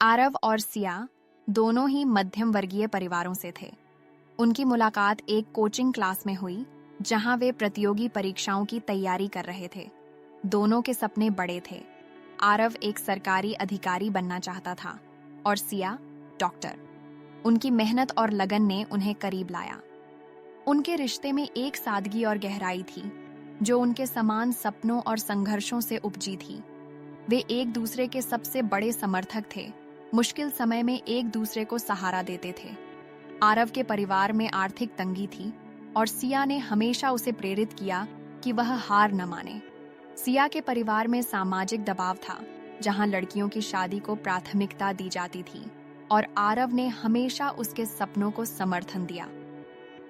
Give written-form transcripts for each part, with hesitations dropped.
आरव और सिया दोनों ही मध्यम वर्गीय परिवारों से थे। उनकी मुलाकात एक कोचिंग क्लास में हुई जहां वे प्रतियोगी परीक्षाओं की तैयारी कर रहे थे। दोनों के सपने बड़े थे। आरव एक सरकारी अधिकारी बनना चाहता था और सिया डॉक्टर। उनकी मेहनत और लगन ने उन्हें करीब लाया। उनके रिश्ते में एक सादगी और गहराई थी जो उनके समान सपनों और संघर्षों से उपजी थी। वे एक दूसरे के सबसे बड़े समर्थक थे। मुश्किल समय में एक दूसरे को सहारा देते थे। आरव के परिवार में आर्थिक तंगी थी और सिया ने हमेशा उसे प्रेरित किया कि वह हार न माने। सिया के परिवार में सामाजिक दबाव था जहां लड़कियों की शादी को प्राथमिकता दी जाती थी और आरव ने हमेशा उसके सपनों को समर्थन दिया।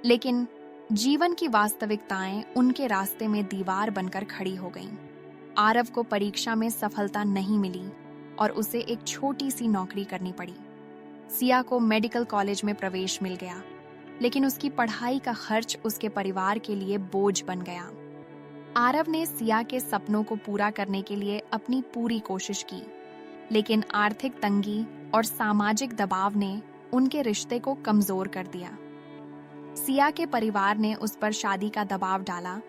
लेकिन जीवन की वास्तविकताएं उनके रास्ते में दीवार बनकर खड़ी हो गईं। आरव को परीक्षा में सफलता नहीं मिली और उसे एक छोटी सी नौकरी करनी पड़ी। सिया को मेडिकल कॉलेज में प्रवेश मिल गया, लेकिन उसकी पढ़ाई का खर्च उसके परिवार के लिए बोझ बन गया। आरव ने सिया के सपनों को पूरा करने के लिए अपनी पूरी कोशिश की, लेकिन आर्थिक तंगी और सामाजिक दबाव ने उनके रिश्ते को कमजोर कर दिया। सिया के परिवार ने उस पर शादी का दबाव डाला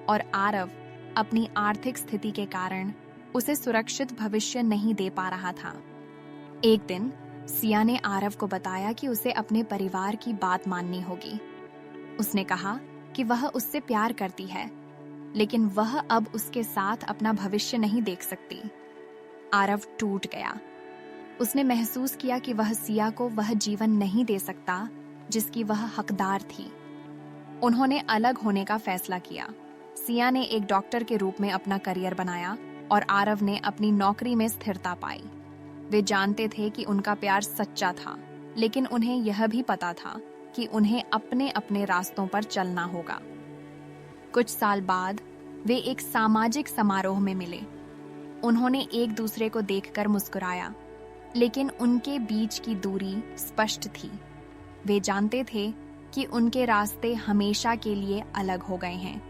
और आरव अपनी आर्थिक स्थिति के कारण उसे सुरक्षित भविष्य नहीं दे पा रहा था। एक दिन सिया ने आरव को बताया कि उसे अपने परिवार की बात माननी होगी। उसने कहा कि वह उससे प्यार करती है, लेकिन वह अब उसके साथ अपना भविष्य नहीं देख सकती। आरव टूट गया। उसने महसूस किया कि वह सिया को वह जीवन नहीं दे सकता जिसकी वह हकदार थी। उन्होंने अलग होने का फैसला किया। सिया ने एक डॉक्टर के रूप में अपना करियर बनाया और आरव ने अपनी नौकरी में स्थिरता पाई। वे जानते थे कि उनका प्यार सच्चा था, लेकिन उन्हें यह भी पता था कि उन्हें अपने अपने रास्तों पर चलना होगा। कुछ साल बाद वे एक सामाजिक समारोह में मिले। उन्होंने एक दूसरे को देखकर मुस्कुराया, लेकिन उनके बीच की दूरी स्पष्ट थी। वे जानते थे कि उनके रास्ते हमेशा के लिए अलग हो गए हैं।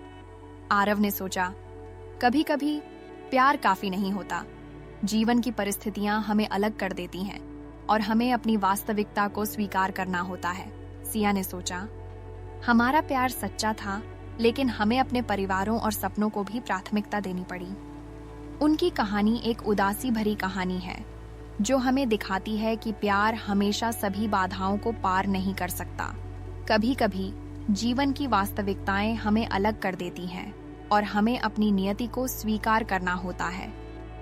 आरव ने सोचा, कभी कभी प्यार काफी नहीं होता। जीवन की परिस्थितियां हमें अलग कर देती हैं और हमें अपनी वास्तविकता को स्वीकार करना होता है। सिया ने सोचा, हमारा प्यार सच्चा था, लेकिन हमें अपने परिवारों और सपनों को भी प्राथमिकता देनी पड़ी। उनकी कहानी एक उदासी भरी कहानी है जो हमें दिखाती है कि प्यार हमेशा सभी बाधाओं को पार नहीं कर सकता। कभी कभी जीवन की वास्तविकताएं हमें अलग कर देती हैं और हमें अपनी नियति को स्वीकार करना होता है।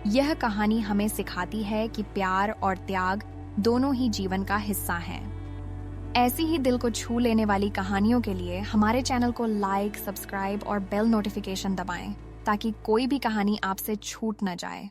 यह कहानी हमें सिखाती है कि प्यार और त्याग दोनों ही जीवन का हिस्सा हैं। ऐसी ही दिल को छू लेने वाली कहानियों के लिए हमारे चैनल को लाइक, सब्सक्राइब और बेल नोटिफिकेशन दबाएं ताकि कोई भी कहानी आपसे छूट न जाए।